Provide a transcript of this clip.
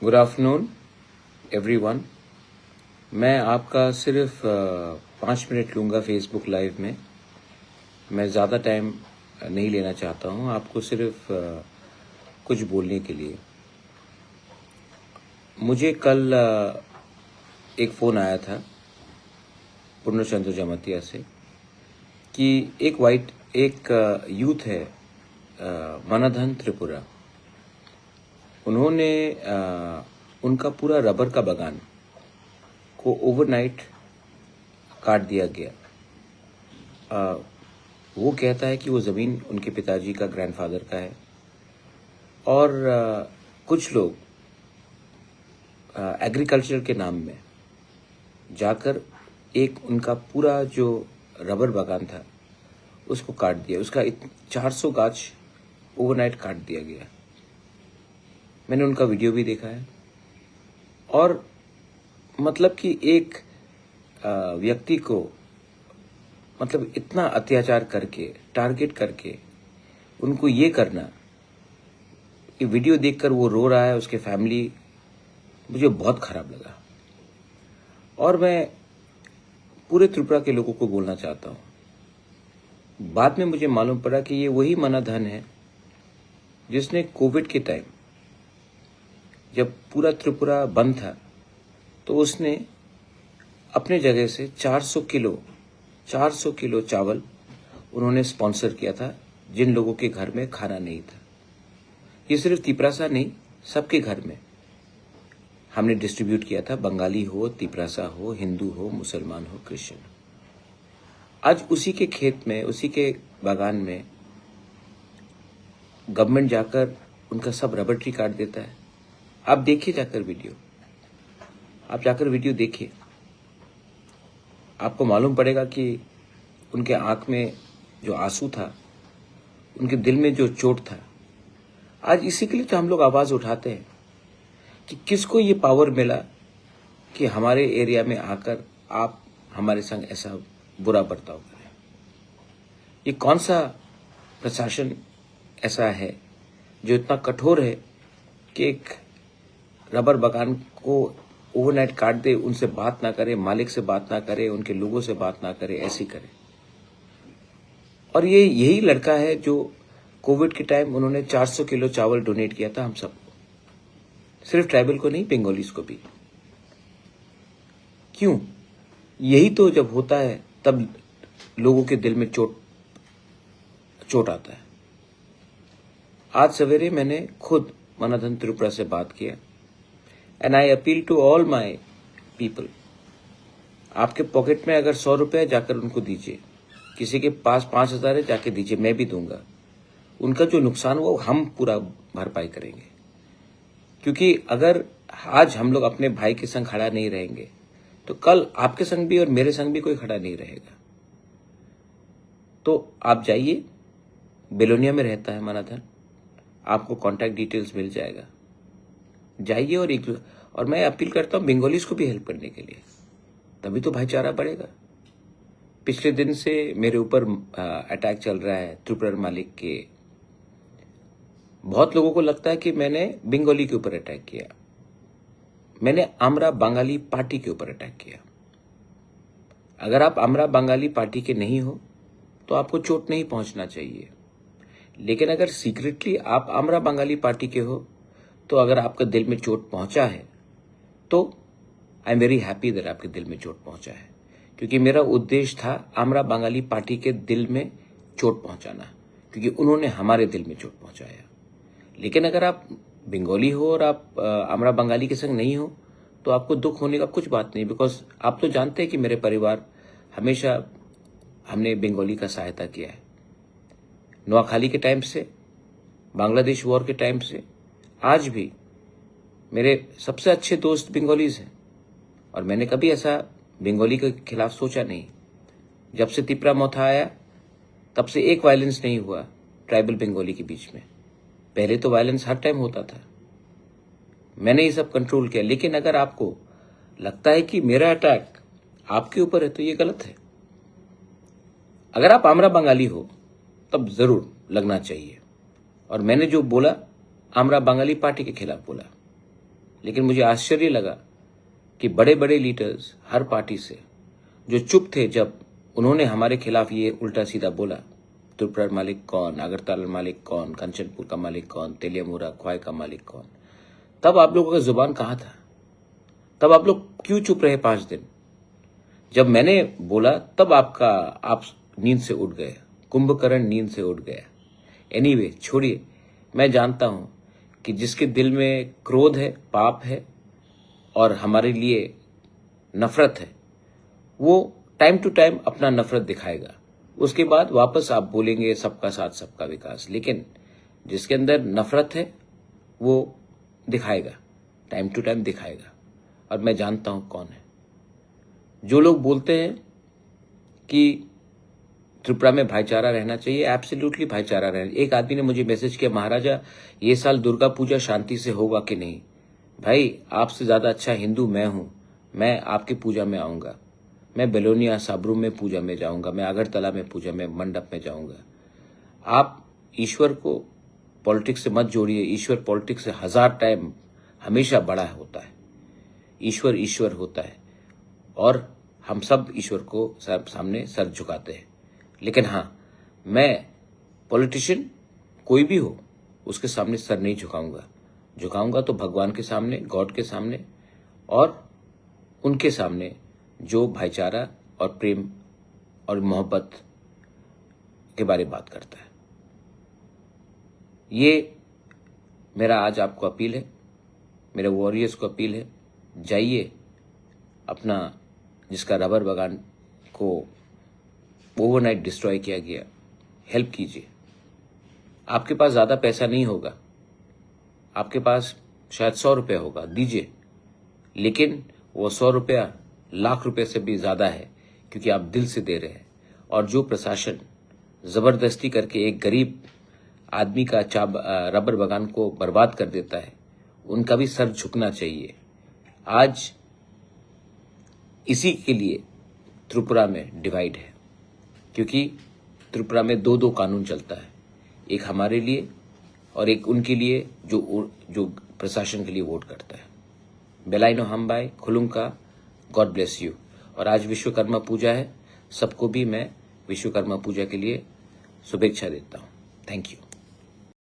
Good afternoon everyone. मैं आपका सिर्फ 5 मिनट लूँगा फेसबुक लाइव में। मैं ज़्यादा टाइम नहीं लेना चाहता हूँ, आपको सिर्फ कुछ बोलने के लिए। मुझे कल एक फ़ोन आया था पूर्णचंद्र जमातिया से कि एक यूथ है मनधन त्रिपुरा, उन्होंने उनका पूरा रबर का बागान को ओवरनाइट काट दिया गया। वो कहता है कि वो ज़मीन उनके पिताजी का, ग्रैंडफादर का है, और कुछ लोग एग्रीकल्चर के नाम में जाकर एक उनका पूरा जो रबर बागान था उसको काट दिया। उसका 400 गाछ ओवरनाइट काट दिया गया। मैंने उनका वीडियो भी देखा है। और मतलब कि एक व्यक्ति को मतलब इतना अत्याचार करके, टारगेट करके उनको ये करना, ये वीडियो देखकर वो रो रहा है, उसके फैमिली, मुझे बहुत खराब लगा। और मैं पूरे त्रिपुरा के लोगों को बोलना चाहता हूँ। बाद में मुझे मालूम पड़ा कि ये वही मनधन है जिसने कोविड के टाइम जब पूरा त्रिपुरा बंद था तो उसने अपने जगह से 400 किलो चावल उन्होंने स्पॉन्सर किया था जिन लोगों के घर में खाना नहीं था। ये सिर्फ तिपरासा नहीं, सबके घर में हमने डिस्ट्रीब्यूट किया था। बंगाली हो, तिपरासा हो, हिंदू हो, मुसलमान हो, क्रिश्चियन हो। आज उसी के खेत में, उसी के बागान में गवर्नमेंट जाकर उनका सब रबर ट्री काट देता है। आप देखिए जाकर वीडियो, आप जाकर वीडियो देखिए, आपको मालूम पड़ेगा कि उनके आंख में जो आंसू था, उनके दिल में जो चोट था। आज इसी के लिए तो हम लोग आवाज उठाते हैं कि किसको ये पावर मिला कि हमारे एरिया में आकर आप हमारे संग ऐसा बुरा बर्ताव करें। ये कौन सा प्रशासन ऐसा है जो इतना कठोर है कि एक रबर बागान को ओवरनाइट काट दे, उनसे बात ना करे, मालिक से बात ना करे, उनके लोगों से बात ना करे, ऐसी करे। और ये यही लड़का है जो कोविड के टाइम उन्होंने 400 किलो चावल डोनेट किया था हम सबको, सिर्फ ट्राइबल को नहीं, बंगालीज को भी। क्यों? यही तो जब होता है तब लोगों के दिल में चोट आता है। आज सवेरे मैंने खुद मनधन त्रिपुरा से बात किया and I appeal to all my people, आपके पॉकेट में अगर 100 रुपये जाकर उनको दीजिए, किसी के पास 5,000 है जाके दीजिए, मैं भी दूंगा। उनका जो नुकसान हुआ वो हम पूरा भरपाई करेंगे। क्योंकि अगर आज हम लोग अपने भाई के संग खड़ा नहीं रहेंगे तो कल आपके संग भी और मेरे संग भी कोई खड़ा नहीं रहेगा। तो आप जाइए, बेलोनिया में रहता है मनधन, आपको कॉन्टैक्ट डिटेल्स मिल जाएगा। जाइए और मैं अपील करता हूं बंगालीज को भी हेल्प करने के लिए, तभी तो भाईचारा बढ़ेगा। पिछले दिन से मेरे ऊपर अटैक चल रहा है त्रिपुरा मालिक के। बहुत लोगों को लगता है कि मैंने बंगाली के ऊपर अटैक किया। मैंने आमरा बंगाली पार्टी के ऊपर अटैक किया। अगर आप आमरा बंगाली पार्टी के नहीं हो तो आपको चोट नहीं पहुंचना चाहिए। लेकिन अगर सीक्रेटली आप आमरा बंगाली पार्टी के हो तो अगर आपका दिल में चोट पहुंचा है तो I am very happy that आपके दिल में चोट पहुंचा है, क्योंकि मेरा उद्देश्य था आमरा बंगाली पार्टी के दिल में चोट पहुंचाना, क्योंकि उन्होंने हमारे दिल में चोट पहुंचाया। लेकिन अगर आप बंगाली हो और आप आमरा बंगाली के संग नहीं हो तो आपको दुख होने का कुछ बात नहीं, बिकॉज आप तो जानते हैं कि मेरे परिवार हमेशा हमने बंगाली का सहायता किया है। नोआखाली के टाइम से, बांग्लादेश वॉर के टाइम से, आज भी मेरे सबसे अच्छे दोस्त बंगालीज हैं और मैंने कभी ऐसा बंगाली के खिलाफ सोचा नहीं। जब से तिपरा मोथा आया तब से एक वायलेंस नहीं हुआ ट्राइबल बंगाली के बीच में। पहले तो वायलेंस हर टाइम होता था, मैंने ये सब कंट्रोल किया। लेकिन अगर आपको लगता है कि मेरा अटैक आपके ऊपर है तो ये गलत है। अगर आप आमरा बंगाली हो तब जरूर लगना चाहिए। और मैंने जो बोला आमरा बंगाली पार्टी के खिलाफ बोला, लेकिन मुझे आश्चर्य लगा कि बड़े बड़े लीडर्स हर पार्टी से जो चुप थे जब उन्होंने हमारे खिलाफ ये उल्टा सीधा बोला, त्रिपुरा मालिक कौन, अगरतला मालिक कौन, कंचनपुर का मालिक कौन, तेलियामुरा ख्वाई का मालिक कौन, तब आप लोगों का जुबान कहाँ था? तब आप लोग क्यों चुप रहे 5 दिन? जब मैंने बोला तब आप नींद से उठ गए, कुंभकर्ण नींद से उठ गया। एनीवे, छोड़िए। मैं जानता हूं कि जिसके दिल में क्रोध है, पाप है और हमारे लिए नफरत है, वो टाइम टू टाइम अपना नफरत दिखाएगा। उसके बाद वापस आप बोलेंगे सबका साथ सबका विकास, लेकिन जिसके अंदर नफरत है वो दिखाएगा, टाइम टू टाइम दिखाएगा। और मैं जानता हूं कौन है। जो लोग बोलते हैं कि त्रिपुरा में भाईचारा रहना चाहिए, एब्सोल्युटली भाईचारा रहना। एक आदमी ने मुझे मैसेज किया, महाराजा ये साल दुर्गा पूजा शांति से होगा कि नहीं? भाई, आपसे ज्यादा अच्छा हिंदू मैं हूं। मैं आपकी पूजा में आऊंगा, मैं बेलोनिया साबरू में पूजा में जाऊंगा, मैं अगरतला में पूजा में मंडप में जाऊंगा। आप ईश्वर को पॉलिटिक्स से मत जोड़िए। ईश्वर पॉलिटिक्स से 1000 टाइम हमेशा बड़ा होता है। ईश्वर ईश्वर होता है और हम सब ईश्वर को सामने सर झुकाते हैं। लेकिन हाँ, मैं पॉलिटिशियन कोई भी हो उसके सामने सर नहीं झुकाऊंगा तो भगवान के सामने, गॉड के सामने और उनके सामने जो भाईचारा और प्रेम और मोहब्बत के बारे में बात करता है। ये मेरा आज आपको अपील है, मेरे वॉरियर्स को अपील है, जाइए अपना जिसका रबर बागान को ओवरनाइट डिस्ट्रॉय किया गया, हेल्प कीजिए। आपके पास ज्यादा पैसा नहीं होगा, आपके पास शायद 100 रुपया होगा, दीजिए। लेकिन वो 100 रुपया लाख रुपए से भी ज्यादा है, क्योंकि आप दिल से दे रहे हैं। और जो प्रशासन जबरदस्ती करके एक गरीब आदमी का रबर बागान को बर्बाद कर देता है, उनका भी सर झुकना चाहिए। आज इसी के लिए त्रिपुरा में डिवाइड है, क्योंकि त्रिपुरा में 2-2 कानून चलता है, एक हमारे लिए और एक उनके लिए जो प्रशासन के लिए वोट करता है। बेलाइनो हमबाई खुलुंका, गॉड ब्लेस यू। और आज विश्वकर्मा पूजा है, सबको भी मैं विश्वकर्मा पूजा के लिए शुभेच्छा देता हूं। Thank you.